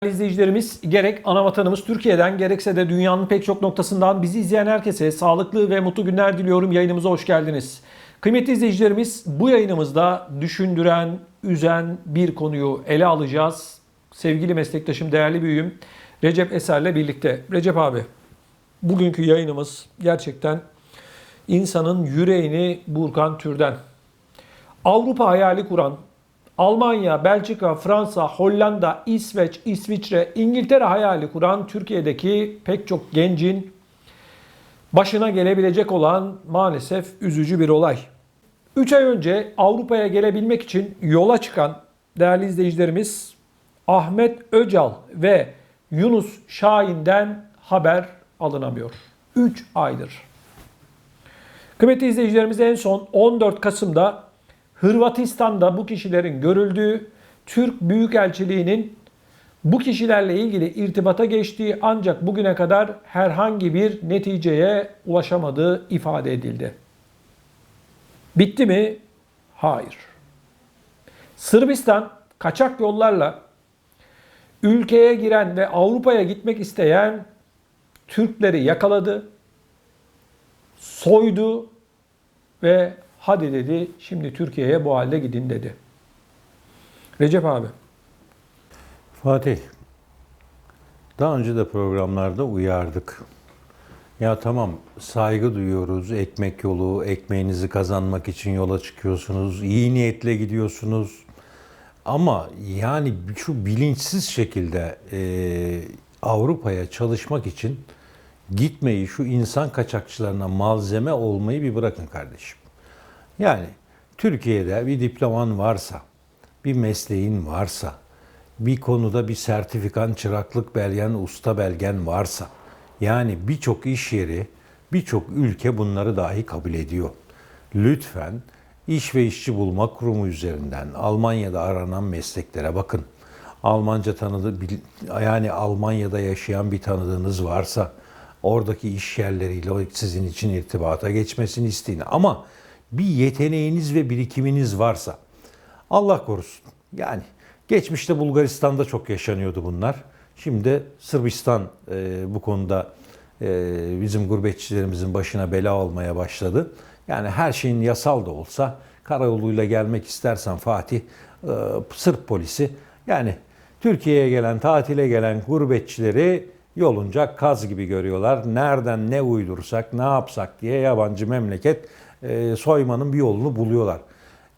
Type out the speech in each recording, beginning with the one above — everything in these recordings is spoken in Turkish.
İzleyicilerimiz gerek ana vatanımız Türkiye'den gerekse de dünyanın pek çok noktasından bizi izleyen herkese sağlıklı ve mutlu günler diliyorum. Yayınımıza hoş geldiniz. Kıymetli izleyicilerimiz, bu yayınımızda düşündüren, üzen bir konuyu ele alacağız. Sevgili meslektaşım, değerli büyüğüm Recep Eser'le birlikte. Recep abi, bugünkü yayınımız gerçekten insanın yüreğini burkan türden. Avrupa hayali kuran, Almanya, Belçika, Fransa, Hollanda, İsveç, İsviçre, İngiltere hayali kuran Türkiye'deki pek çok gencin başına gelebilecek olan maalesef üzücü bir olay. 3 ay önce Avrupa'ya gelebilmek için yola çıkan değerli izleyicilerimiz Ahmet Öcal ve Yunus Şahin'den haber alınamıyor. 3 aydır. Kıymetli izleyicilerimiz, en son 14 Kasım'da Hırvatistan'da bu kişilerin görüldüğü, Türk Büyükelçiliği'nin bu kişilerle ilgili irtibata geçtiği ancak bugüne kadar herhangi bir neticeye ulaşamadığı ifade edildi. Bitti mi? Hayır. Sırbistan kaçak yollarla ülkeye giren ve Avrupa'ya gitmek isteyen Türkleri yakaladı, soydu ve hadi dedi, şimdi Türkiye'ye bu halde gidin dedi. Recep abi. Fatih, daha önce de programlarda uyardık. Ya tamam, saygı duyuyoruz, ekmek yolu, ekmeğinizi kazanmak için yola çıkıyorsunuz, iyi niyetle gidiyorsunuz. Ama yani şu bilinçsiz şekilde Avrupa'ya çalışmak için gitmeyi, şu insan kaçakçılarına malzeme olmayı bir bırakın kardeşim. Yani Türkiye'de bir diploman varsa, bir mesleğin varsa, bir konuda bir sertifikan, çıraklık belgen, usta belgen varsa, yani birçok iş yeri, birçok ülke bunları dahi kabul ediyor. Lütfen iş ve işçi bulma kurumu üzerinden Almanya'da aranan mesleklere bakın. Almanca yani Almanya'da yaşayan bir tanıdığınız varsa oradaki iş yerleriyle sizin için irtibata geçmesini isteyin. Ama bir yeteneğiniz ve birikiminiz varsa, Allah korusun. Yani geçmişte Bulgaristan'da çok yaşanıyordu bunlar. Şimdi Sırbistan bu konuda bizim gurbetçilerimizin başına bela olmaya başladı. Yani her şeyin yasal da olsa karayoluyla gelmek istersen Fatih, Sırp polisi yani Türkiye'ye gelen, tatile gelen gurbetçileri yolunca kaz gibi görüyorlar. Nereden ne uydursak, ne yapsak diye yabancı memleket soymanın bir yolunu buluyorlar.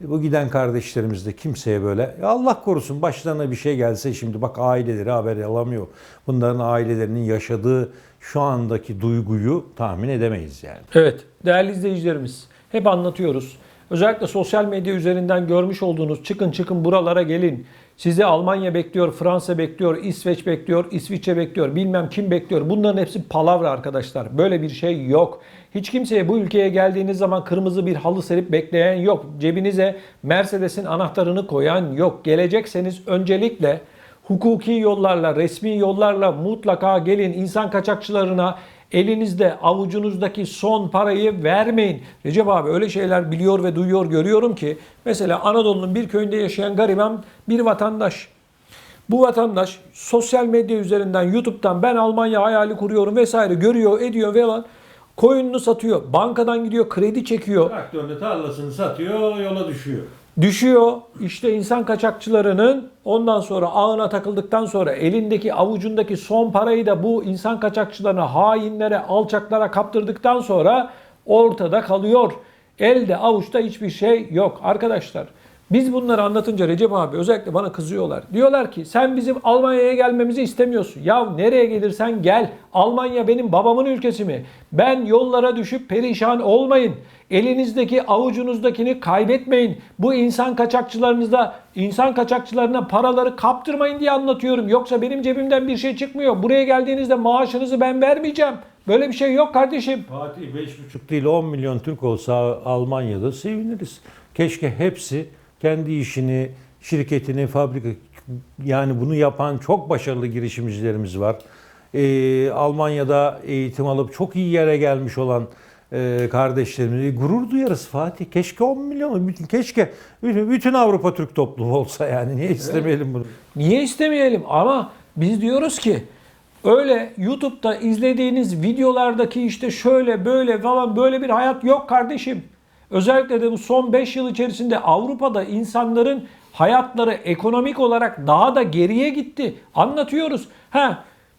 Bu giden kardeşlerimiz de kimseye böyle Allah korusun başlarına bir şey gelse, şimdi bak aileleri haber alamıyor. Bunların ailelerinin yaşadığı şu andaki duyguyu tahmin edemeyiz yani. Evet, değerli izleyicilerimiz, hep anlatıyoruz. Özellikle sosyal medya üzerinden görmüş olduğunuz çıkın buralara gelin. Sizi Almanya bekliyor, Fransa bekliyor, İsveç bekliyor, İsviçre bekliyor, bilmem kim bekliyor. Bunların hepsi palavra arkadaşlar. Böyle bir şey yok. Hiç kimseye bu ülkeye geldiğiniz zaman kırmızı bir halı serip bekleyen yok. Cebinize Mercedes'in anahtarını koyan yok. Gelecekseniz öncelikle hukuki yollarla, resmi yollarla mutlaka gelin. İnsan kaçakçılarına elinizde, avucunuzdaki son parayı vermeyin. Recep abi, öyle şeyler biliyor ve duyuyor, görüyorum ki mesela Anadolu'nun bir köyünde yaşayan gariban bir vatandaş. Bu vatandaş sosyal medya üzerinden, YouTube'dan ben Almanya hayali kuruyorum vesaire görüyor, ediyor falan. Koyununu satıyor, bankadan gidiyor, kredi çekiyor. Traktörle tarlasını satıyor, yola düşüyor. Düşüyor. İşte insan kaçakçılarının ondan sonra ağına takıldıktan sonra elindeki avucundaki son parayı da bu insan kaçakçılarına, hainlere, alçaklara kaptırdıktan sonra ortada kalıyor. Elde avuçta hiçbir şey yok arkadaşlar. Biz bunları anlatınca Recep abi özellikle bana kızıyorlar. Diyorlar ki sen bizim Almanya'ya gelmemizi istemiyorsun. Ya nereye gelirsen gel. Almanya benim babamın ülkesi mi? Ben yollara düşüp perişan olmayın. Elinizdeki avucunuzdakini kaybetmeyin. Bu insan kaçakçılarına paraları kaptırmayın diye anlatıyorum. Yoksa benim cebimden bir şey çıkmıyor. Buraya geldiğinizde maaşınızı ben vermeyeceğim. Böyle bir şey yok kardeşim. Fatih, 5,5 değil 10 milyon Türk olsa Almanya'da seviniriz. Keşke hepsi kendi işini, şirketini, fabrika, yani bunu yapan çok başarılı girişimcilerimiz var. Almanya'da eğitim alıp çok iyi yere gelmiş olan kardeşlerimiz gurur duyarız Fatih. Keşke 10 milyon, keşke bütün Avrupa Türk toplumu olsa yani. Niye istemeyelim bunu? Niye istemeyelim? Ama biz diyoruz ki öyle YouTube'da izlediğiniz videolardaki işte şöyle böyle falan böyle bir hayat yok kardeşim. Özellikle de bu son 5 yıl içerisinde Avrupa'da insanların hayatları ekonomik olarak daha da geriye gitti. Anlatıyoruz.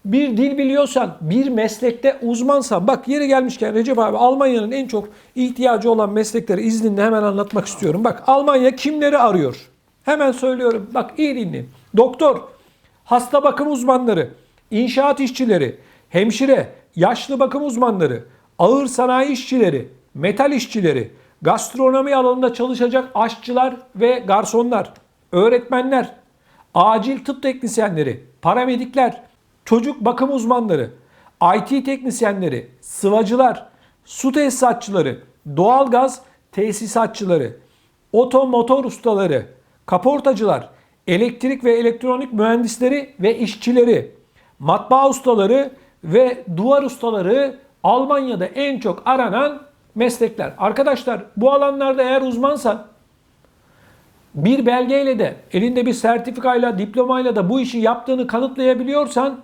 Bir dil biliyorsan, bir meslekte uzmansan, bak yeri gelmişken Recep abi Almanya'nın en çok ihtiyacı olan meslekleri izninle hemen anlatmak istiyorum. Bak Almanya kimleri arıyor? Hemen söylüyorum. Bak iyi dinleyin. Doktor, hasta bakım uzmanları, inşaat işçileri, hemşire, yaşlı bakım uzmanları, ağır sanayi işçileri, metal işçileri, gastronomi alanında çalışacak aşçılar ve garsonlar, öğretmenler, acil tıp teknisyenleri, paramedikler, çocuk bakım uzmanları, IT teknisyenleri, sıvacılar, su tesisatçıları, doğalgaz tesisatçıları, otomotor ustaları, kaportacılar, elektrik ve elektronik mühendisleri ve işçileri, matbaa ustaları ve duvar ustaları Almanya'da en çok aranan meslekler. Arkadaşlar bu alanlarda eğer uzmansan bir belgeyle de elinde bir sertifikayla, diplomayla da bu işi yaptığını kanıtlayabiliyorsan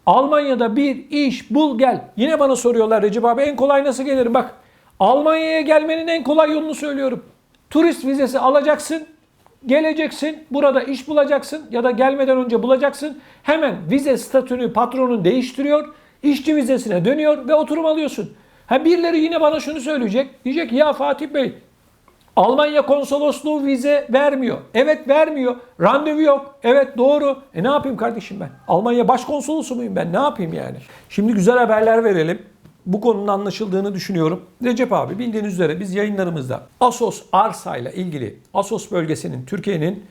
Almanya'da bir iş bul gel. Yine bana soruyorlar Recep abi en kolay nasıl gelirim? Bak Almanya'ya gelmenin en kolay yolunu söylüyorum. Turist vizesi alacaksın, geleceksin, burada iş bulacaksın ya da gelmeden önce bulacaksın. Hemen vize statünü patronun değiştiriyor, işçi vizesine dönüyor ve oturum alıyorsun. Birileri yine bana şunu söyleyecek. Diyecek ya Fatih Bey Almanya konsolosluğu vize vermiyor. Evet vermiyor. Randevu yok. Evet doğru. Ne yapayım kardeşim ben? Almanya başkonsolosu muyum ben? Ne yapayım yani? Şimdi güzel haberler verelim. Bu konunun anlaşıldığını düşünüyorum. Recep abi bildiğiniz üzere biz yayınlarımızda Assos arsa ile ilgili Assos bölgesinin Türkiye'nin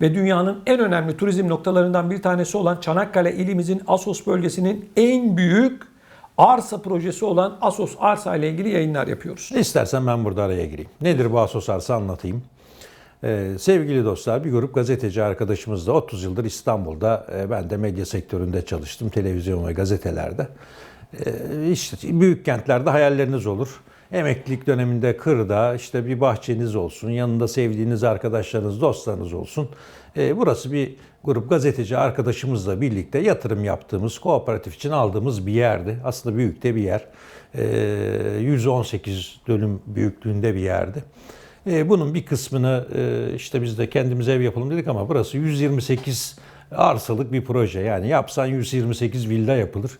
ve dünyanın en önemli turizm noktalarından bir tanesi olan Çanakkale ilimizin Assos bölgesinin en büyük arsa projesi olan Assos arsa ile ilgili yayınlar yapıyoruz. İstersen ben burada araya gireyim. Nedir bu Assos arsa anlatayım. Sevgili dostlar bir grup gazeteci arkadaşımız da 30 yıldır İstanbul'da ben de medya sektöründe çalıştım. Televizyon ve gazetelerde. İşte büyük kentlerde hayalleriniz olur. Emeklilik döneminde kırda işte bir bahçeniz olsun, yanında sevdiğiniz arkadaşlarınız, dostlarınız olsun. Burası bir grup gazeteci arkadaşımızla birlikte yatırım yaptığımız, kooperatif için aldığımız bir yerdi. Aslında büyük de bir yer. 118 dönüm büyüklüğünde bir yerdi. Bunun bir kısmını işte biz de kendimize ev yapalım dedik ama burası 128 arsalık bir proje. Yani yapsan 128 villa yapılır.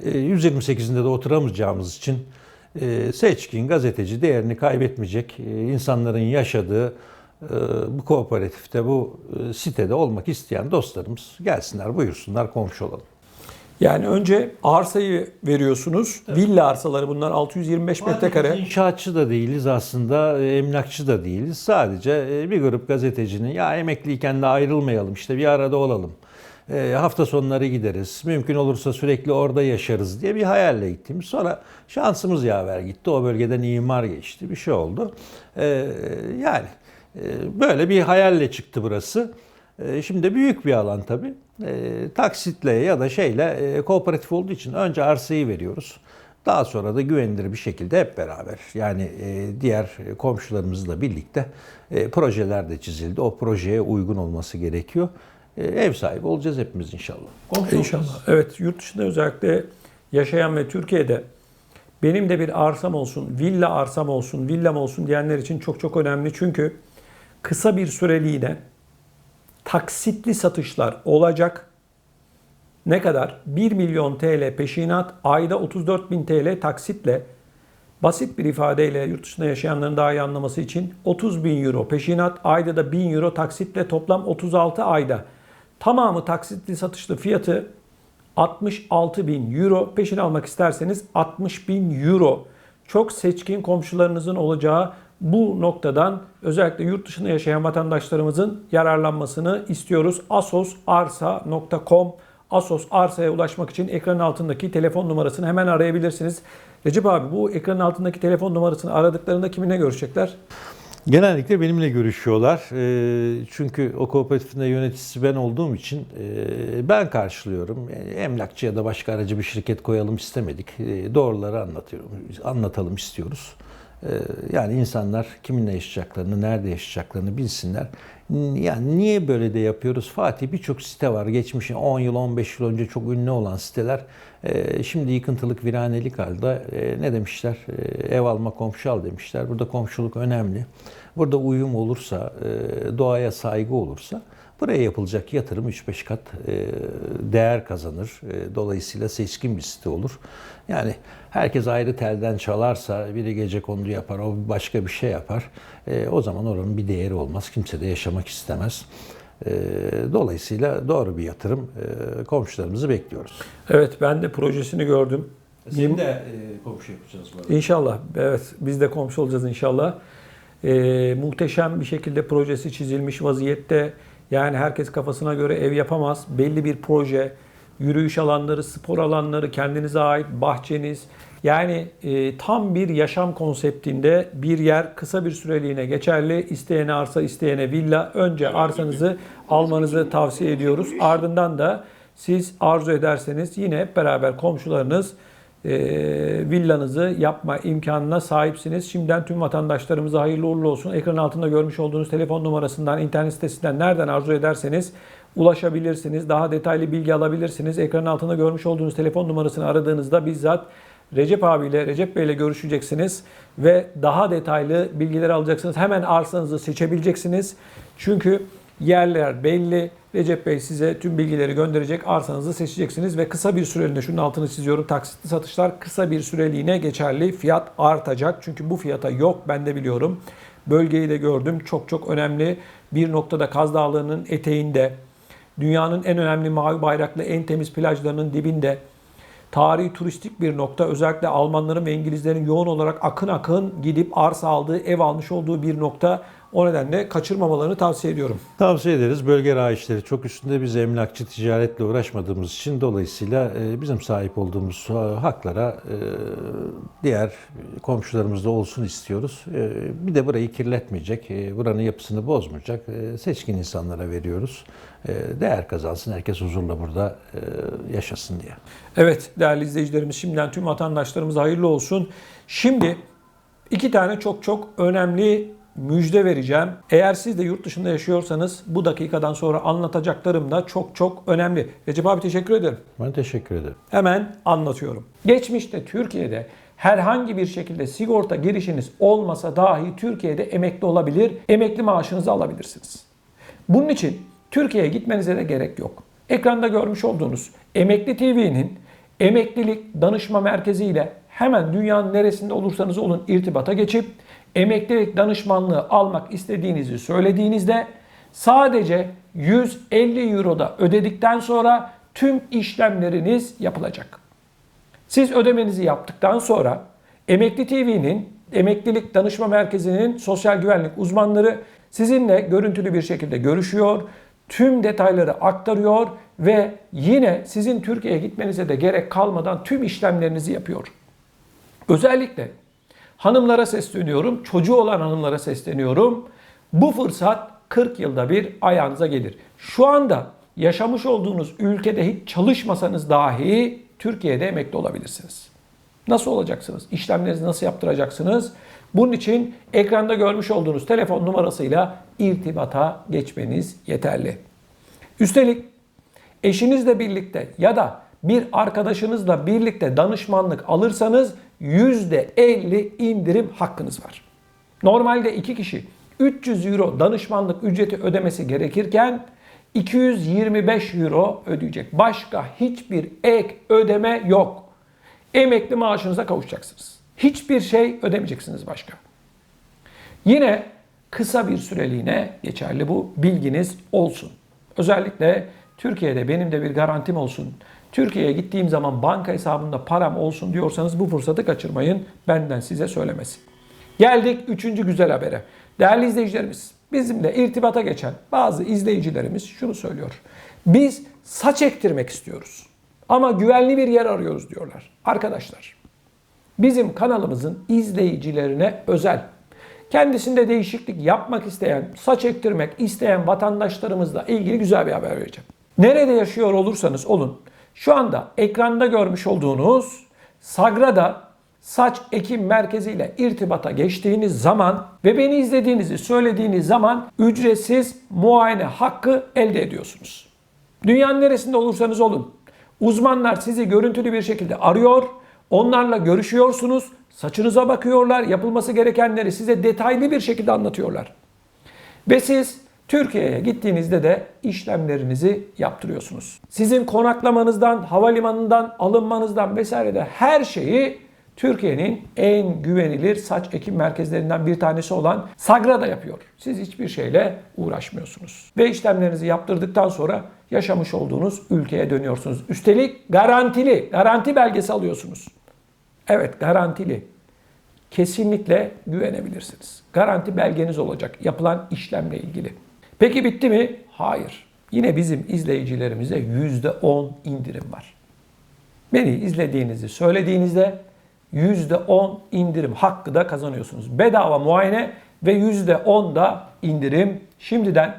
128'inde de oturamayacağımız için seçkin gazeteci değerini kaybetmeyecek insanların yaşadığı bu kooperatifte, bu sitede olmak isteyen dostlarımız gelsinler, buyursunlar, komşu olalım. Yani önce arsayı veriyorsunuz. Evet. Villa arsaları bunlar 625 metrekare. İnşaatçı da değiliz aslında, emlakçı da değiliz. Sadece bir grup gazetecinin ya emekliyken de ayrılmayalım, işte bir arada olalım. Hafta sonları gideriz. Mümkün olursa sürekli orada yaşarız diye bir hayalle gittiğimiz. Sonra şansımız yaver gitti. O bölgeden imar geçti. Bir şey oldu. Böyle bir hayalle çıktı burası. Şimdi büyük bir alan tabii. Taksitle ya da kooperatif olduğu için önce arsayı veriyoruz. Daha sonra da güvenilir bir şekilde hep beraber yani diğer komşularımızla birlikte projeler de çizildi. O projeye uygun olması gerekiyor. Ev sahibi olacağız hepimiz inşallah. İnşallah. Evet, yurt dışında özellikle yaşayan ve Türkiye'de benim de bir arsam olsun, villa arsam olsun, villam olsun diyenler için çok çok önemli. Çünkü kısa bir süreliğine taksitli satışlar olacak. Ne kadar? 1 milyon TL peşinat, ayda 34.000 TL taksitle, basit bir ifadeyle yurt dışında yaşayanların daha iyi anlaması için 30.000 euro peşinat, ayda da 1.000 euro taksitle toplam 36 ayda. Tamamı taksitli satışlı fiyatı 66.000 euro. Peşin almak isterseniz 60.000 euro. Çok seçkin komşularınızın olacağı bu noktadan özellikle yurt dışında yaşayan vatandaşlarımızın yararlanmasını istiyoruz. assosarsa.com Assos Arsa'ya ulaşmak için ekranın altındaki telefon numarasını hemen arayabilirsiniz. Recep abi bu ekranın altındaki telefon numarasını aradıklarında kiminle görüşecekler? Genellikle benimle görüşüyorlar. Çünkü o kooperatifin de yöneticisi ben olduğum için ben karşılıyorum. Emlakçı ya da başka aracı bir şirket koyalım istemedik. Doğruları anlatalım istiyoruz. Yani insanlar kiminle yaşayacaklarını, nerede yaşayacaklarını bilsinler. Yani niye böyle de yapıyoruz? Fatih, birçok site var. Geçmişin 10 yıl, 15 yıl önce çok ünlü olan siteler. Şimdi yıkıntılık, viranelik halde. Ne demişler? Ev alma, komşu al demişler. Burada komşuluk önemli. Burada uyum olursa, doğaya saygı olursa buraya yapılacak yatırım 3-5 kat değer kazanır. Dolayısıyla seçkin bir site olur. Yani herkes ayrı telden çalarsa, biri gecekondu yapar, o başka bir şey yapar. O zaman oranın bir değeri olmaz. Kimse de yaşamak istemez. Dolayısıyla doğru bir yatırım. Komşularımızı bekliyoruz. Evet, ben de projesini gördüm. Senin de komşu yapacağız bu arada. İnşallah. Evet, biz de komşu olacağız inşallah. Muhteşem bir şekilde projesi çizilmiş vaziyette. Yani herkes kafasına göre ev yapamaz. Belli bir proje, yürüyüş alanları, spor alanları, kendinize ait bahçeniz. Yani tam bir yaşam konseptinde bir yer, kısa bir süreliğine geçerli. İsteyene arsa, isteyene villa. Önce arsanızı almanızı tavsiye ediyoruz. Ardından da siz arzu ederseniz yine hep beraber komşularınız villanızı yapma imkanına sahipsiniz. Şimdiden tüm vatandaşlarımıza hayırlı uğurlu olsun. Ekran altında görmüş olduğunuz telefon numarasından, internet sitesinden nereden arzu ederseniz ulaşabilirsiniz. Daha detaylı bilgi alabilirsiniz. Ekranın altında görmüş olduğunuz telefon numarasını aradığınızda bizzat Recep Bey ile görüşeceksiniz ve daha detaylı bilgiler alacaksınız. Hemen arsanızı seçebileceksiniz. Çünkü yerler belli. Recep Bey size tüm bilgileri gönderecek. Arsanızı seçeceksiniz ve kısa bir süreliğine, şunun altını çiziyorum, taksitli satışlar kısa bir süreliğine geçerli. Fiyat artacak. Çünkü bu fiyata yok, ben de biliyorum. Bölgeyi de gördüm. Çok çok önemli. Bir noktada Kaz Dağları'nın eteğinde, dünyanın en önemli mavi bayraklı en temiz plajlarının dibinde, tarihi turistik bir nokta, özellikle Almanların ve İngilizlerin yoğun olarak akın akın gidip arsa aldığı, ev almış olduğu bir nokta. O nedenle kaçırmamalarını tavsiye ediyorum. Tavsiye ederiz. Bölge raiçleri çok üstünde, biz emlakçı ticaretle uğraşmadığımız için dolayısıyla bizim sahip olduğumuz haklara diğer komşularımız da olsun istiyoruz. Bir de burayı kirletmeyecek, buranın yapısını bozmayacak seçkin insanlara veriyoruz. Değer kazansın, herkes huzurla burada yaşasın diye. Evet değerli izleyicilerimiz, şimdiden tüm vatandaşlarımıza hayırlı olsun. Şimdi iki tane çok çok önemli müjde vereceğim. Eğer siz de yurt dışında yaşıyorsanız bu dakikadan sonra anlatacaklarım da çok çok önemli. Recep abi teşekkür ederim. Ben teşekkür ederim. Hemen anlatıyorum. Geçmişte Türkiye'de herhangi bir şekilde sigorta girişiniz olmasa dahi Türkiye'de emekli olabilir, emekli maaşınızı alabilirsiniz. Bunun için Türkiye'ye gitmenize de gerek yok. Ekranda görmüş olduğunuz Emekli TV'nin emeklilik danışma merkezi ile hemen dünyanın neresinde olursanız olun irtibata geçip emeklilik danışmanlığı almak istediğinizi söylediğinizde sadece 150 Euro'da ödedikten sonra tüm işlemleriniz yapılacak. Siz ödemenizi yaptıktan sonra Emekli TV'nin emeklilik danışma merkezinin sosyal güvenlik uzmanları sizinle görüntülü bir şekilde görüşüyor, tüm detayları aktarıyor ve yine sizin Türkiye'ye gitmenize de gerek kalmadan tüm işlemlerinizi yapıyor. Özellikle hanımlara sesleniyorum, çocuğu olan hanımlara sesleniyorum. Bu fırsat 40 yılda bir ayağınıza gelir. Şu anda yaşamış olduğunuz ülkede hiç çalışmasanız dahi Türkiye'de emekli olabilirsiniz. Nasıl olacaksınız? İşlemlerinizi nasıl yaptıracaksınız? Bunun için ekranda görmüş olduğunuz telefon numarasıyla irtibata geçmeniz yeterli. Üstelik eşinizle birlikte ya da bir arkadaşınızla birlikte danışmanlık alırsanız %50 indirim hakkınız var. Normalde 2 kişi 300 euro danışmanlık ücreti ödemesi gerekirken 225 euro ödeyecek. Başka hiçbir ek ödeme yok. Emekli maaşınıza kavuşacaksınız. Hiçbir şey ödemeyeceksiniz başka. Yine kısa bir süreliğine geçerli, bu bilginiz olsun. Özellikle Türkiye'de benim de bir garantim olsun, Türkiye'ye gittiğim zaman banka hesabımda param olsun diyorsanız bu fırsatı kaçırmayın. Benden size söylemesi. Geldik 3. güzel habere. Değerli izleyicilerimiz, bizimle irtibata geçen bazı izleyicilerimiz şunu söylüyor. Biz saç ektirmek istiyoruz ama güvenli bir yer arıyoruz diyorlar. Arkadaşlar, bizim kanalımızın izleyicilerine özel Kendisinde değişiklik yapmak isteyen, saç ektirmek isteyen vatandaşlarımızla ilgili güzel bir haber vereceğim. Nerede yaşıyor olursanız olun, şu anda ekranda görmüş olduğunuz Sagrada Saç Ekim Merkezi ile irtibata geçtiğiniz zaman ve beni izlediğinizi söylediğiniz zaman ücretsiz muayene hakkı elde ediyorsunuz. Dünyanın neresinde olursanız olun, uzmanlar sizi görüntülü bir şekilde arıyor, onlarla görüşüyorsunuz, saçınıza bakıyorlar, yapılması gerekenleri size detaylı bir şekilde anlatıyorlar. Ve siz Türkiye'ye gittiğinizde de işlemlerinizi yaptırıyorsunuz. Sizin konaklamanızdan, havalimanından, alınmanızdan vesaire de her şeyi Türkiye'nin en güvenilir saç ekim merkezlerinden bir tanesi olan Sagrada yapıyor. Siz hiçbir şeyle uğraşmıyorsunuz. Ve işlemlerinizi yaptırdıktan sonra yaşamış olduğunuz ülkeye dönüyorsunuz. Üstelik garantili, garanti belgesi alıyorsunuz. Evet, garantili. Kesinlikle güvenebilirsiniz. Garanti belgeniz olacak yapılan işlemle ilgili. Peki bitti mi? Hayır. Yine bizim izleyicilerimize %10 indirim var. Beni izlediğinizi söylediğinizde %10 indirim hakkı da kazanıyorsunuz. Bedava muayene ve %10 da indirim. Şimdiden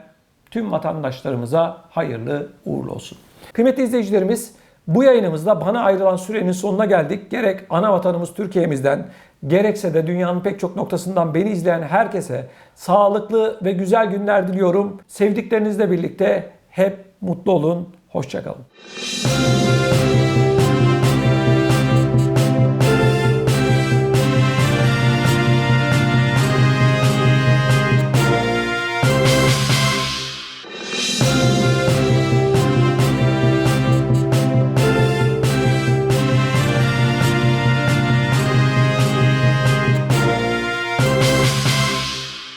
tüm vatandaşlarımıza hayırlı uğurlu olsun. Kıymetli izleyicilerimiz, bu yayınımızda bana ayrılan sürenin sonuna geldik. Gerek ana vatanımız Türkiye'mizden, gerekse de dünyanın pek çok noktasından beni izleyen herkese sağlıklı ve güzel günler diliyorum. Sevdiklerinizle birlikte hep mutlu olun. Hoşça kalın.